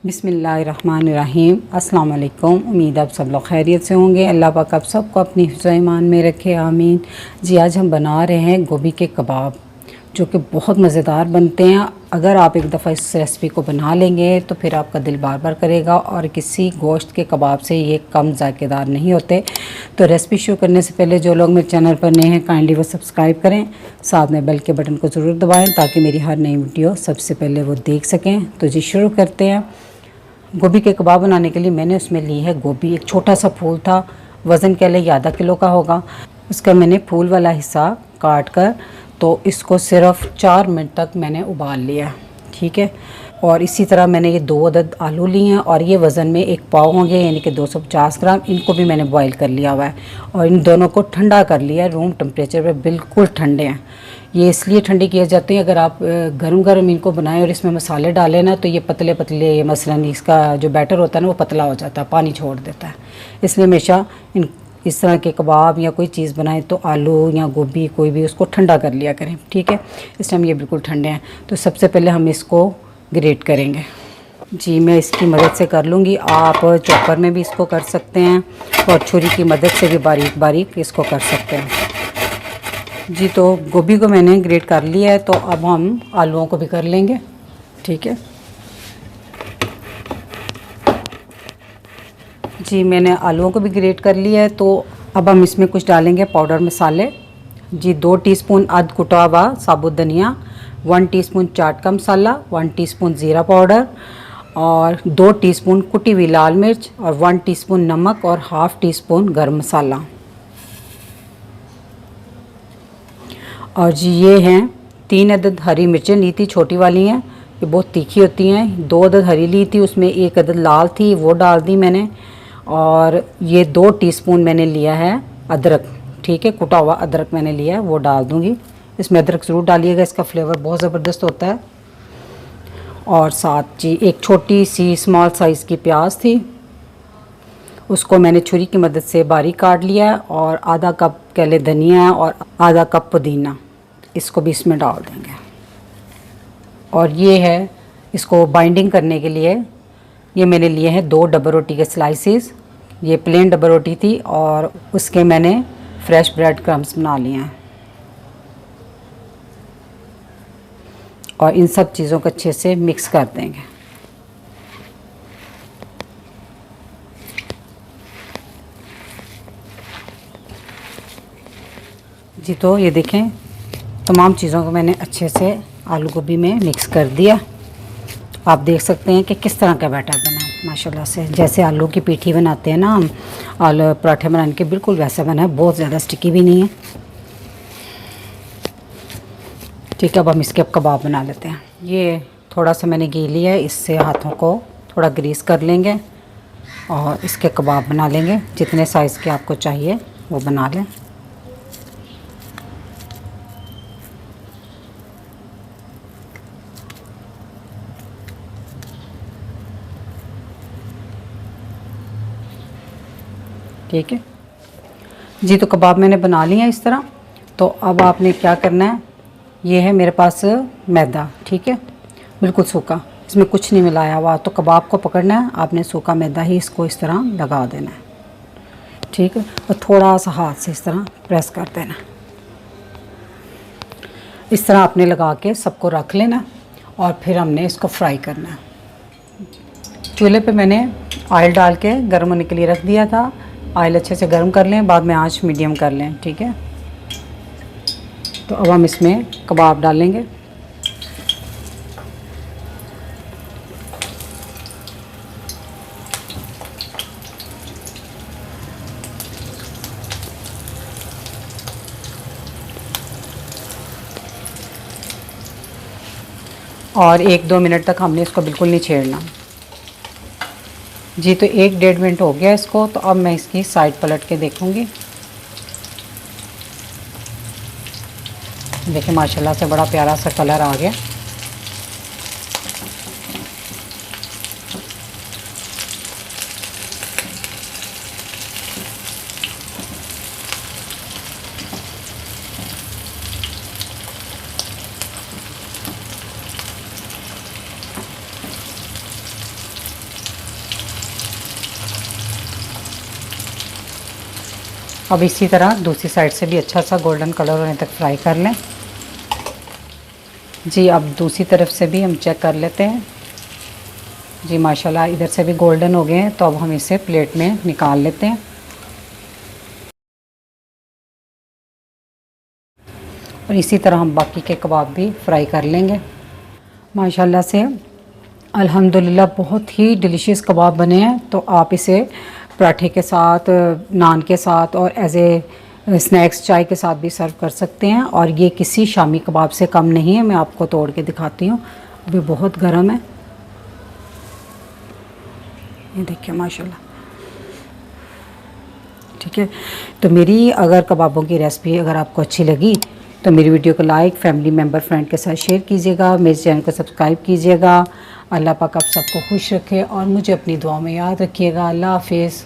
बिस्मिल्लाहिर्रहमानिर्रहीम। अस्सलाम वालेकुम। उम्मीद आप सब लोग खैरियत से होंगे। अल्लाह पाक आप सबको अपनी हिफ्ज़ ईमान में रखे, आमीन। जी आज हम बना रहे हैं गोभी के कबाब, जो कि बहुत मज़ेदार बनते हैं। अगर आप एक दफ़ा इस रेसिपी को बना लेंगे तो फिर आपका दिल बार बार करेगा, और किसी गोश्त के कबाब से ये कम जायकेदार नहीं होते। तो रेसिपी शुरू करने से पहले जो लोग मेरे चैनल पर नए हैं काइंडली वो सब्सक्राइब करें, साथ में बेल के बटन को ज़रूर दबाएं ताकि मेरी हर नई वीडियो सबसे पहले वो देख सकें। तो जी शुरू करते हैं। गोभी के कबाब बनाने के लिए मैंने उसमें ली है गोभी। एक छोटा सा फूल था, वज़न के लिए आधा किलो का होगा। उसका मैंने फूल वाला हिस्सा काट कर तो इसको सिर्फ 4 मिनट तक मैंने उबाल लिया, ठीक है। और इसी तरह मैंने ये 2 अदद आलू लिए हैं, और ये वज़न में 1 पाव होंगे, यानी कि 250 ग्राम। इनको भी मैंने बॉईल कर लिया हुआ है, और इन दोनों को ठंडा कर लिया है रूम टेम्परेचर पे, बिल्कुल ठंडे हैं। ये इसलिए ठंडे किए जाते हैं, अगर आप गरम गरम इनको बनाएं और इसमें मसाले डालें ना, तो ये पतले पतले, मसलन इसका जो बैटर होता है ना वो पतला हो जाता है, पानी छोड़ देता है। इसलिए हमेशा इस तरह के कबाब या कोई चीज़ बनाएं तो आलू या गोभी कोई भी उसको ठंडा कर लिया करें, ठीक है। इस टाइम ये बिल्कुल ठंडे हैं। तो सबसे पहले हम इसको ग्रेट करेंगे। जी मैं इसकी मदद से कर लूँगी, आप चॉपर में भी इसको कर सकते हैं और छुरी की मदद से भी बारीक बारीक इसको कर सकते हैं। जी तो गोभी को मैंने ग्रेट कर लिया है, तो अब हम आलूओं को भी कर लेंगे, ठीक है। जी मैंने आलूओं को भी ग्रेट कर लिया है, तो अब हम इसमें कुछ डालेंगे पाउडर मसाले। जी 2 टीस्पून अध कुटा हुआ साबुत धनिया, 1 टीस्पून चाट का मसाला, 1 टीस्पून ज़ीरा पाउडर, और 2 टीस्पून कुटी हुई लाल मिर्च, और 1 टीस्पून नमक, और हाफ़ टीस्पून गरम मसाला। और जी ये हैं 3 अदद हरी मिर्चें ली थी, छोटी वाली हैं, ये बहुत तीखी होती हैं। 2 अदद हरी ली थी, उसमें 1 अदद लाल थी, वो डाल दी मैंने। और ये 2 टीस्पून मैंने लिया है अदरक, ठीक है, कुटा हुआ अदरक मैंने लिया है, वो डाल दूँगी। इसमें अदरक ज़रूर डालिएगा, इसका फ्लेवर बहुत ज़बरदस्त होता है। और साथ जी एक छोटी सी स्मॉल साइज़ की प्याज थी, उसको मैंने छुरी की मदद से बारीक काट लिया है। और आधा कप केले धनिया और आधा कप पुदीना, इसको भी इसमें डाल देंगे। और ये है इसको बाइंडिंग करने के लिए, ये मैंने लिए हैं 2 डबल रोटी के स्लाइसेस। ये प्लेन डबल रोटी थी, और उसके मैंने फ्रेश ब्रेड क्रम्स बना लिए हैं। और इन सब चीज़ों को अच्छे से मिक्स कर देंगे। जी तो ये देखें, तमाम चीज़ों को मैंने अच्छे से आलू गोभी में मिक्स कर दिया। आप देख सकते हैं कि किस तरह का बैटर बना माशाल्लाह से, जैसे आलू की पीठी बनाते हैं ना हम आलू पराठे बनाने के, बिल्कुल वैसा बना है, बहुत ज़्यादा स्टिकी भी नहीं है, ठीक है। अब हम इसके कबाब बना लेते हैं। ये थोड़ा सा मैंने घी लिया है, इससे हाथों को थोड़ा ग्रीस कर लेंगे और इसके कबाब बना लेंगे। जितने साइज़ के आपको चाहिए वो बना लें। ठीक है जी, तो कबाब मैंने बना लिए हैं इस तरह। तो अब आपने क्या करना है, ये है मेरे पास मैदा, ठीक है, बिल्कुल सूखा, इसमें कुछ नहीं मिलाया हुआ। तो कबाब को पकड़ना है आपने, सूखा मैदा ही इसको इस तरह लगा देना है, ठीक है। और थोड़ा सा हाथ से इस तरह प्रेस कर देना, इस तरह आपने लगा के सबको रख लेना। और फिर हमने इसको फ्राई करना है। चूल्हे पे मैंने ऑयल डाल के गर्म होने के लिए रख दिया था। ऑयल अच्छे से गर्म कर लें, बाद में आंच मीडियम कर लें, ठीक है। तो अब हम इसमें कबाब डालेंगे। और 1-2 मिनट तक हमने इसको बिल्कुल नहीं छेड़ना। जी तो 1-1.5 मिनट हो गया इसको। तो अब मैं इसकी साइड पलट के देखूंगी। देखिए माशाल्लाह से बड़ा प्यारा सा कलर आ गया। अब इसी तरह दूसरी साइड से भी अच्छा सा गोल्डन कलर होने तक फ्राई कर लें। जी अब दूसरी तरफ से भी हम चेक कर लेते हैं। जी माशाल्लाह इधर से भी गोल्डन हो गए हैं, तो अब हम इसे प्लेट में निकाल लेते हैं। और इसी तरह हम बाकी के कबाब भी फ्राई कर लेंगे। माशाल्लाह से अल्हम्दुलिल्लाह बहुत ही डिलीशियस कबाब बने हैं। तो आप इसे पराठे के साथ, नान के साथ और एज ए स्नैक्स चाय के साथ भी सर्व कर सकते हैं। और ये किसी शामी कबाब से कम नहीं है। मैं आपको तोड़ के दिखाती हूँ, अभी बहुत गर्म है। ये देखिए माशाल्लाह। ठीक है, तो मेरी अगर कबाबों की रेसिपी अगर आपको अच्छी लगी तो मेरी वीडियो को लाइक, फैमिली मेम्बर, फ्रेंड के साथ शेयर कीजिएगा। मेरे चैनल को सब्सक्राइब कीजिएगा। अल्लाह पाक आप सबको खुश रखे और मुझे अपनी दुआ में याद रखिएगा। अल्लाह हाफिज़।